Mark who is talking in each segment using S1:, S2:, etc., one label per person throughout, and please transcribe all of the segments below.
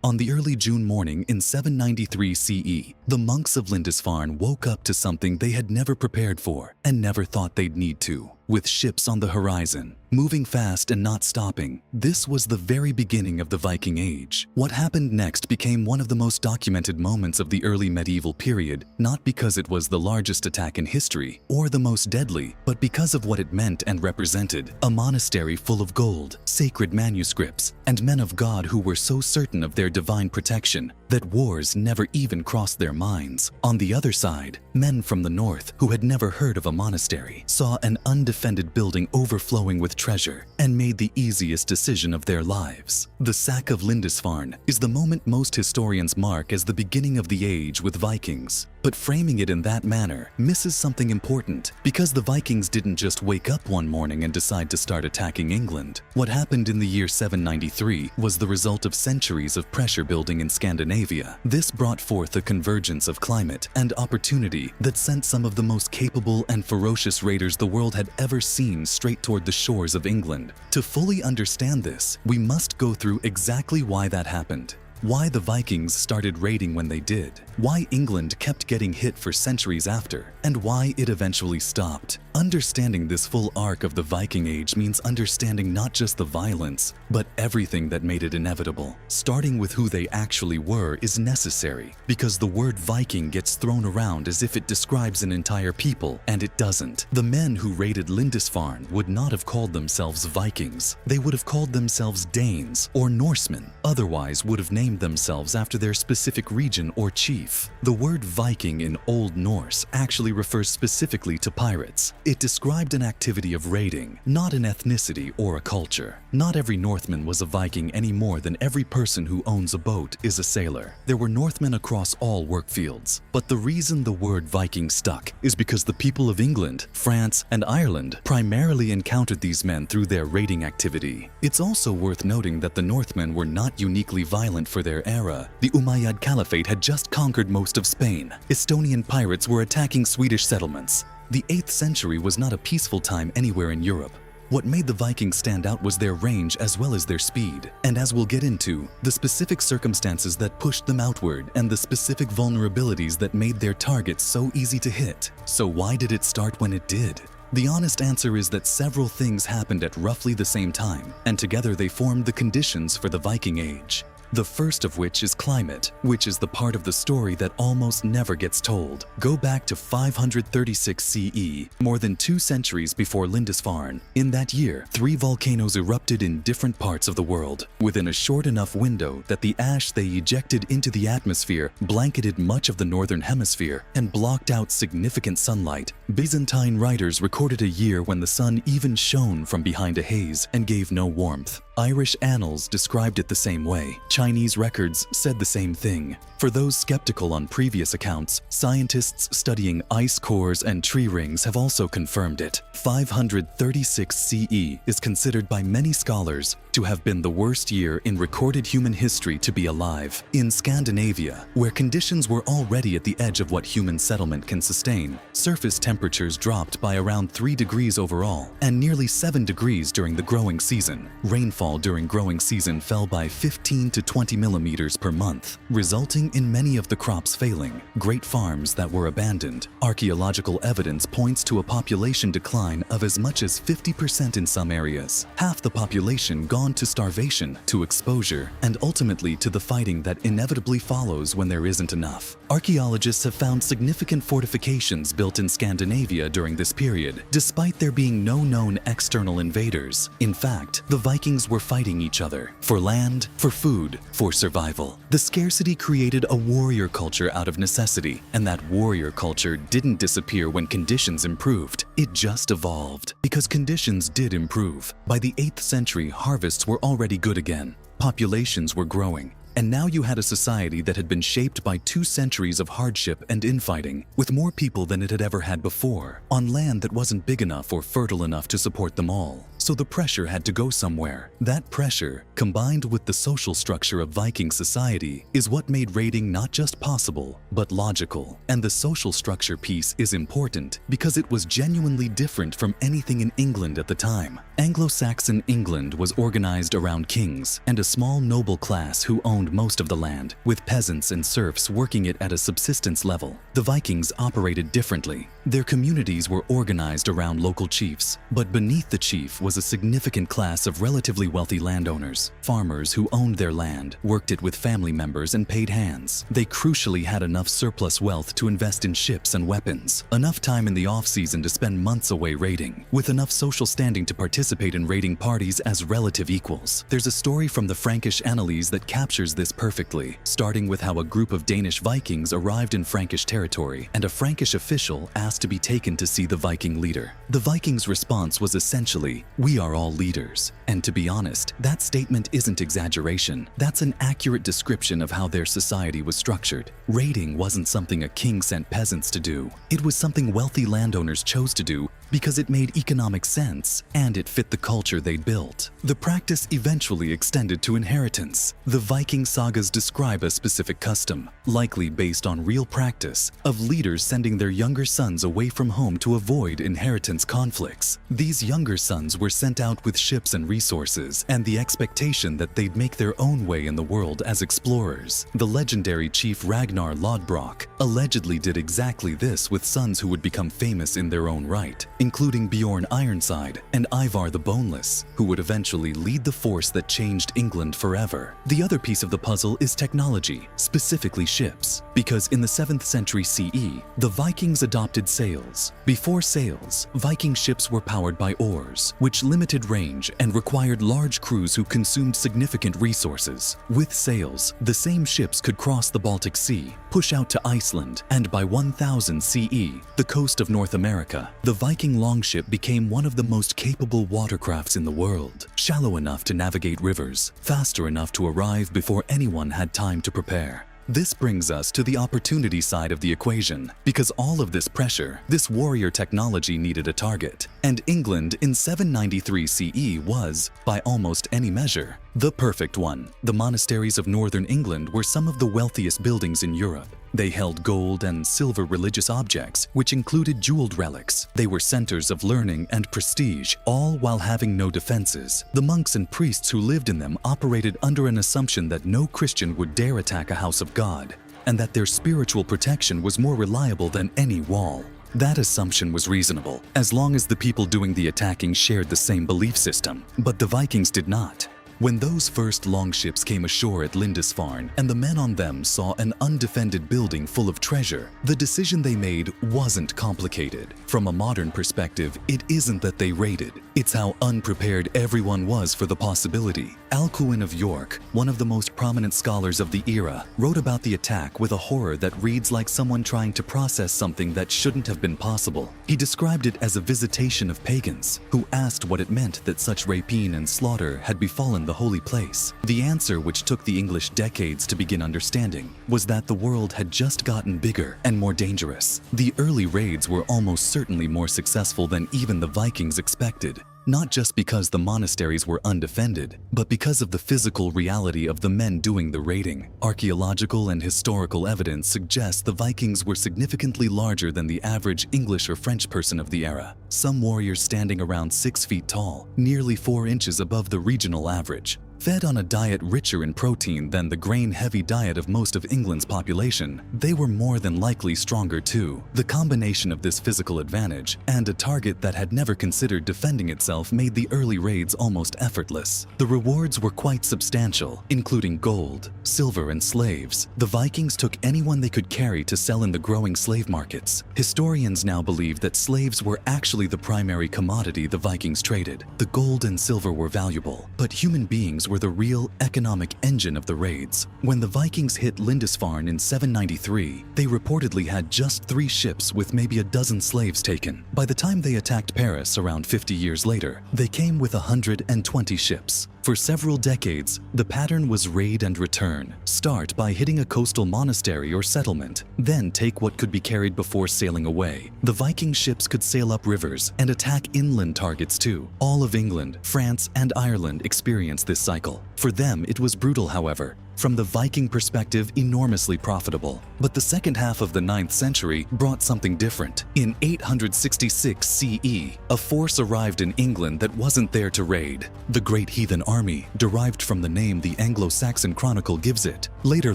S1: On the early June morning in 793 CE, the monks of Lindisfarne woke up to something they had never prepared for and never thought they'd need to. With ships on the horizon, moving fast and not stopping, this was the very beginning of the Viking Age. What happened next became one of the most documented moments of the early medieval period, not because it was the largest attack in history or the most deadly, but because of what it meant and represented: a monastery full of gold, sacred manuscripts, and men of God who were so certain of their divine protection that wars never even crossed their minds. On the other side, men from the north who had never heard of a monastery saw an undefended building overflowing with treasure and made the easiest decision of their lives. The sack of Lindisfarne is the moment most historians mark as the beginning of the age with Vikings. But framing it in that manner misses something important, because the Vikings didn't just wake up one morning and decide to start attacking England. What happened in the year 793 was the result of centuries of pressure building in Scandinavia. This brought forth a convergence of climate and opportunity that sent some of the most capable and ferocious raiders the world had ever seen straight toward the shores of England. To fully understand this, we must go through exactly why that happened. Why the Vikings started raiding when they did, why England kept getting hit for centuries after, and why it eventually stopped. Understanding this full arc of the Viking Age means understanding not just the violence, but everything that made it inevitable. Starting with who they actually were is necessary, because the word Viking gets thrown around as if it describes an entire people, and it doesn't. The men who raided Lindisfarne would not have called themselves Vikings. They would have called themselves Danes or Norsemen, otherwise would have named themselves after their specific region or chief. The word Viking in Old Norse actually refers specifically to pirates. It described an activity of raiding, not an ethnicity or a culture. Not every Northman was a Viking any more than every person who owns a boat is a sailor. There were Northmen across all work fields, but the reason the word Viking stuck is because the people of England, France, and Ireland primarily encountered these men through their raiding activity. It's also worth noting that the Northmen were not uniquely violent for their era. The Umayyad Caliphate had just conquered most of Spain. Estonian pirates were attacking Swedish settlements. The 8th century was not a peaceful time anywhere in Europe. What made the Vikings stand out was their range as well as their speed. And as we'll get into, the specific circumstances that pushed them outward and the specific vulnerabilities that made their targets so easy to hit. So why did it start when it did? The honest answer is that several things happened at roughly the same time, and together they formed the conditions for the Viking Age. The first of which is climate, which is the part of the story that almost never gets told. Go back to 536 CE, more than 2 centuries before Lindisfarne. In that year, 3 volcanoes erupted in different parts of the world, within a short enough window that the ash they ejected into the atmosphere blanketed much of the northern hemisphere and blocked out significant sunlight. Byzantine writers recorded a year when the sun even shone from behind a haze and gave no warmth. Irish annals described it the same way. Chinese records said the same thing. For those skeptical on previous accounts, scientists studying ice cores and tree rings have also confirmed it. 536 CE is considered by many scholars to have been the worst year in recorded human history to be alive. In Scandinavia, where conditions were already at the edge of what human settlement can sustain, surface temperatures dropped by around 3 degrees overall and nearly 7 degrees during the growing season. Rainfall during growing season fell by 15 to 20 millimeters per month, resulting in many of the crops failing. Great farms that were abandoned. Archaeological evidence points to a population decline of as much as 50% in some areas. Half the population gone to starvation, to exposure, and ultimately to the fighting that inevitably follows when there isn't enough. Archaeologists have found significant fortifications built in Scandinavia during this period, despite there being no known external invaders. In fact, the Vikings were fighting each other for land, for food, for survival. The scarcity created a warrior culture out of necessity, and that warrior culture didn't disappear when conditions improved. It just evolved. Because conditions did improve. By the 8th century, harvests were already good again. Populations were growing. And now you had a society that had been shaped by 2 centuries of hardship and infighting, with more people than it had ever had before, on land that wasn't big enough or fertile enough to support them all. So the pressure had to go somewhere. That pressure, combined with the social structure of Viking society, is what made raiding not just possible, but logical. And the social structure piece is important because it was genuinely different from anything in England at the time. Anglo-Saxon England was organized around kings and a small noble class who owned owned most of the land, with peasants and serfs working it at a subsistence level. The Vikings operated differently. Their communities were organized around local chiefs, but beneath the chief was a significant class of relatively wealthy landowners, farmers who owned their land, worked it with family members, and paid hands. They crucially had enough surplus wealth to invest in ships and weapons, enough time in the off-season to spend months away raiding, with enough social standing to participate in raiding parties as relative equals. There's a story from the Frankish Annales that captures this perfectly, starting with how a group of Danish Vikings arrived in Frankish territory, and a Frankish official asked to be taken to see the Viking leader. The Vikings' response was essentially, "We are all leaders." And to be honest, that statement isn't exaggeration. That's an accurate description of how their society was structured. Raiding wasn't something a king sent peasants to do. It was something wealthy landowners chose to do because it made economic sense and it fit the culture they'd built. The practice eventually extended to inheritance. The Viking sagas describe a specific custom, likely based on real practice, of leaders sending their younger sons away from home to avoid inheritance conflicts. These younger sons were sent out with ships and resources, and the expectation that they'd make their own way in the world as explorers. The legendary chief Ragnar Lodbrok allegedly did exactly this with sons who would become famous in their own right, including Bjorn Ironside and Ivar the Boneless, who would eventually lead the force that changed England forever. The other piece of the puzzle is technology, specifically ships, because in the 7th century CE, the Vikings adopted sails. Before sails, Viking ships were powered by oars, which limited range and required large crews who consumed significant resources. With sails, the same ships could cross the Baltic Sea, push out to Iceland, and by 1000 CE, the coast of North America. The Viking longship became one of the most capable watercrafts in the world, shallow enough to navigate rivers, faster enough to arrive before anyone had time to prepare. This brings us to the opportunity side of the equation, because all of this pressure, this warrior technology needed a target, and England in 793 CE was, by almost any measure, the perfect one. The monasteries of northern England were some of the wealthiest buildings in Europe. They held gold and silver religious objects, which included jeweled relics. They were centers of learning and prestige, all while having no defenses. The monks and priests who lived in them operated under an assumption that no Christian would dare attack a house of God, and that their spiritual protection was more reliable than any wall. That assumption was reasonable, as long as the people doing the attacking shared the same belief system, but the Vikings did not. When those first longships came ashore at Lindisfarne and the men on them saw an undefended building full of treasure, the decision they made wasn't complicated. From a modern perspective, it isn't that they raided, it's how unprepared everyone was for the possibility. Alcuin of York, one of the most prominent scholars of the era, wrote about the attack with a horror that reads like someone trying to process something that shouldn't have been possible. He described it as a visitation of pagans, who asked what it meant that such rapine and slaughter had befallen the holy place. The answer, which took the English decades to begin understanding, was that the world had just gotten bigger and more dangerous. The early raids were almost certainly more successful than even the Vikings expected. Not just because the monasteries were undefended, but because of the physical reality of the men doing the raiding. Archaeological and historical evidence suggests the Vikings were significantly larger than the average English or French person of the era. Some warriors standing around 6 feet tall, nearly 4 inches above the regional average. Fed on a diet richer in protein than the grain-heavy diet of most of England's population, they were more than likely stronger too. The combination of this physical advantage and a target that had never considered defending itself made the early raids almost effortless. The rewards were quite substantial, including gold, silver, and slaves. The Vikings took anyone they could carry to sell in the growing slave markets. Historians now believe that slaves were actually the primary commodity the Vikings traded. The gold and silver were valuable, but human beings were the real economic engine of the raids. When the Vikings hit Lindisfarne in 793, they reportedly had just 3 ships with maybe a dozen slaves taken. By the time they attacked Paris around 50 years later, they came with 120 ships. For several decades, the pattern was raid and return. Start by hitting a coastal monastery or settlement, then take what could be carried before sailing away. The Viking ships could sail up rivers and attack inland targets too. All of England, France, and Ireland experienced this cycle. For them, it was brutal, however. from the Viking perspective, enormously profitable. But the second half of the 9th century brought something different. In 866 CE, a force arrived in England that wasn't there to raid. The Great Heathen Army, derived from the name the Anglo-Saxon Chronicle gives it, later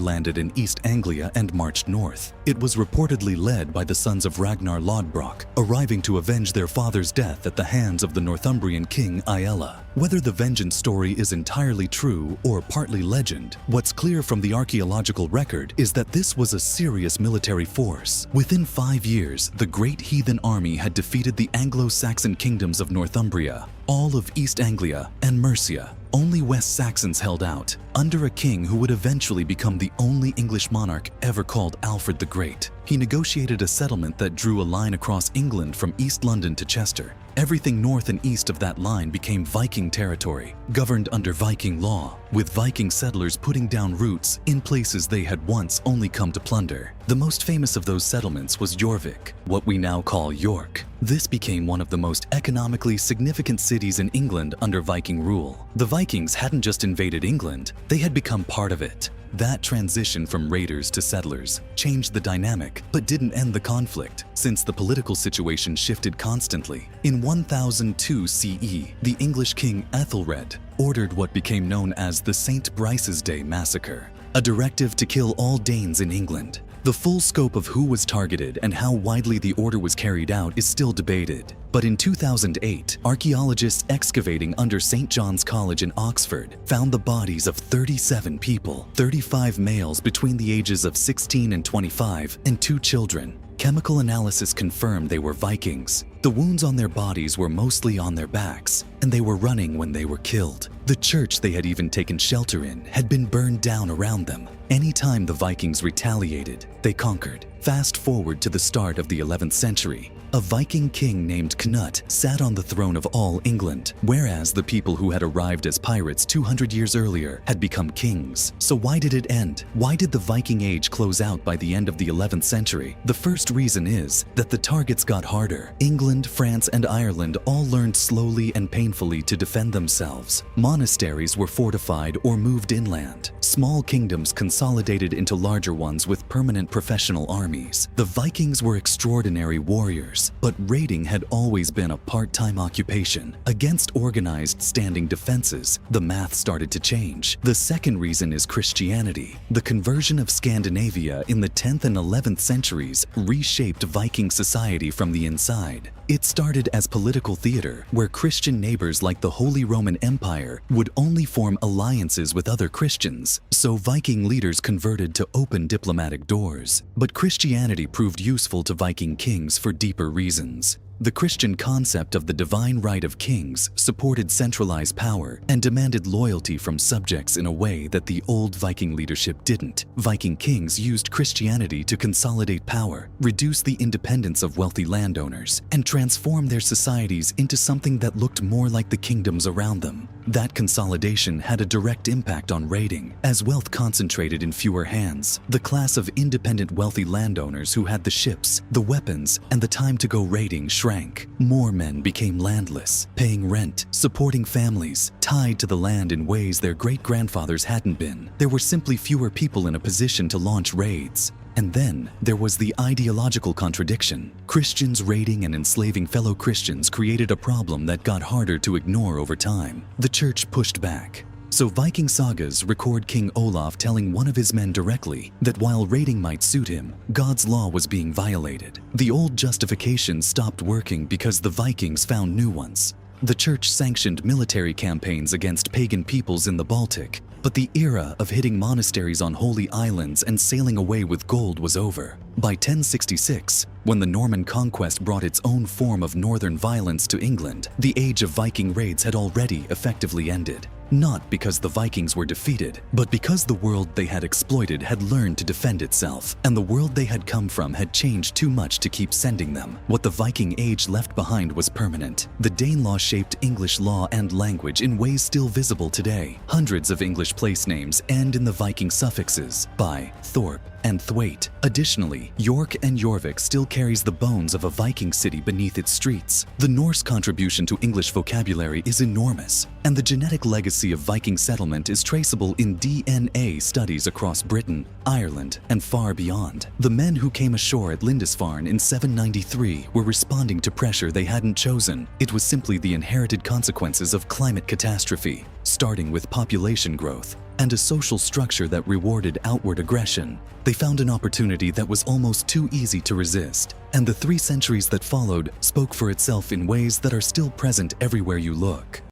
S1: landed in East Anglia and marched north. It was reportedly led by the sons of Ragnar Lodbrok, arriving to avenge their father's death at the hands of the Northumbrian king Aella. Whether the vengeance story is entirely true or partly legend, what's clear from the archaeological record is that this was a serious military force. Within 5 years, the Great Heathen Army had defeated the Anglo-Saxon kingdoms of Northumbria, all of East Anglia, and Mercia. Only West Saxons held out, under a king who would eventually become the only English monarch ever called Alfred the Great. He negotiated a settlement that drew a line across England from East London to Chester. Everything north and east of that line became Viking territory, governed under Viking law, with Viking settlers putting down roots in places they had once only come to plunder. The most famous of those settlements was Jorvik, what we now call York. This became one of the most economically significant cities in England under Viking rule. The Vikings hadn't just invaded England, they had become part of it. That transition from raiders to settlers changed the dynamic, but didn't end the conflict, since the political situation shifted constantly. In 1002 CE, the English king Ethelred ordered what became known as the St. Brice's Day Massacre, a directive to kill all Danes in England. The full scope of who was targeted and how widely the order was carried out is still debated. But in 2008, archaeologists excavating under St. John's College in Oxford found the bodies of 37 people, 35 males between the ages of 16 and 25, and 2 children. Chemical analysis confirmed they were Vikings. The wounds on their bodies were mostly on their backs, and they were running when they were killed. The church they had even taken shelter in had been burned down around them. Anytime the Vikings retaliated, they conquered. Fast forward to the start of the 11th century. A Viking king named Knut sat on the throne of all England, whereas the people who had arrived as pirates 200 years earlier had become kings. So why did it end? Why did the Viking Age close out by the end of the 11th century? The first reason is that the targets got harder. England, France, and Ireland all learned slowly and painfully to defend themselves. Monasteries were fortified or moved inland. Small kingdoms consolidated into larger ones with permanent professional armies. The Vikings were extraordinary warriors, but raiding had always been a part-time occupation. Against organized standing defenses, the math started to change. The second reason is Christianity. The conversion of Scandinavia in the 10th and 11th centuries reshaped Viking society from the inside. It started as political theater, where Christian neighbors like the Holy Roman Empire would only form alliances with other Christians, so Viking leaders converted to open diplomatic doors. But Christianity proved useful to Viking kings for deeper reasons. The Christian concept of the divine right of kings supported centralized power and demanded loyalty from subjects in a way that the old Viking leadership didn't. Viking kings used Christianity to consolidate power, reduce the independence of wealthy landowners, and transform their societies into something that looked more like the kingdoms around them. That consolidation had a direct impact on raiding, as wealth concentrated in fewer hands. The class of independent wealthy landowners who had the ships, the weapons, and the time to go raiding shrank. More men became landless, paying rent, supporting families, tied to the land in ways their great-grandfathers hadn't been. There were simply fewer people in a position to launch raids. And then there was the ideological contradiction. Christians raiding and enslaving fellow Christians created a problem that got harder to ignore over time. The church pushed back. So Viking sagas record King Olaf telling one of his men directly that while raiding might suit him, God's law was being violated. The old justification stopped working because the Vikings found new ones. The church sanctioned military campaigns against pagan peoples in the Baltic, but the era of hitting monasteries on holy islands and sailing away with gold was over. By 1066, when the Norman conquest brought its own form of northern violence to England, the age of Viking raids had already effectively ended. Not because the Vikings were defeated, but because the world they had exploited had learned to defend itself, and the world they had come from had changed too much to keep sending them. What the Viking Age left behind was permanent. The Danelaw shaped English law and language in ways still visible today. Hundreds of English place names end in the Viking suffixes by, Thorpe, and Thwaite. Additionally, York and Jorvik still carries the bones of a Viking city beneath its streets. The Norse contribution to English vocabulary is enormous, and the genetic legacy legacy of Viking settlement is traceable in DNA studies across Britain, Ireland, and far beyond. The men who came ashore at Lindisfarne in 793 were responding to pressure they hadn't chosen. It was simply the inherited consequences of climate catastrophe, starting with population growth and a social structure that rewarded outward aggression. They found an opportunity that was almost too easy to resist, and the 3 centuries that followed spoke for itself in ways that are still present everywhere you look.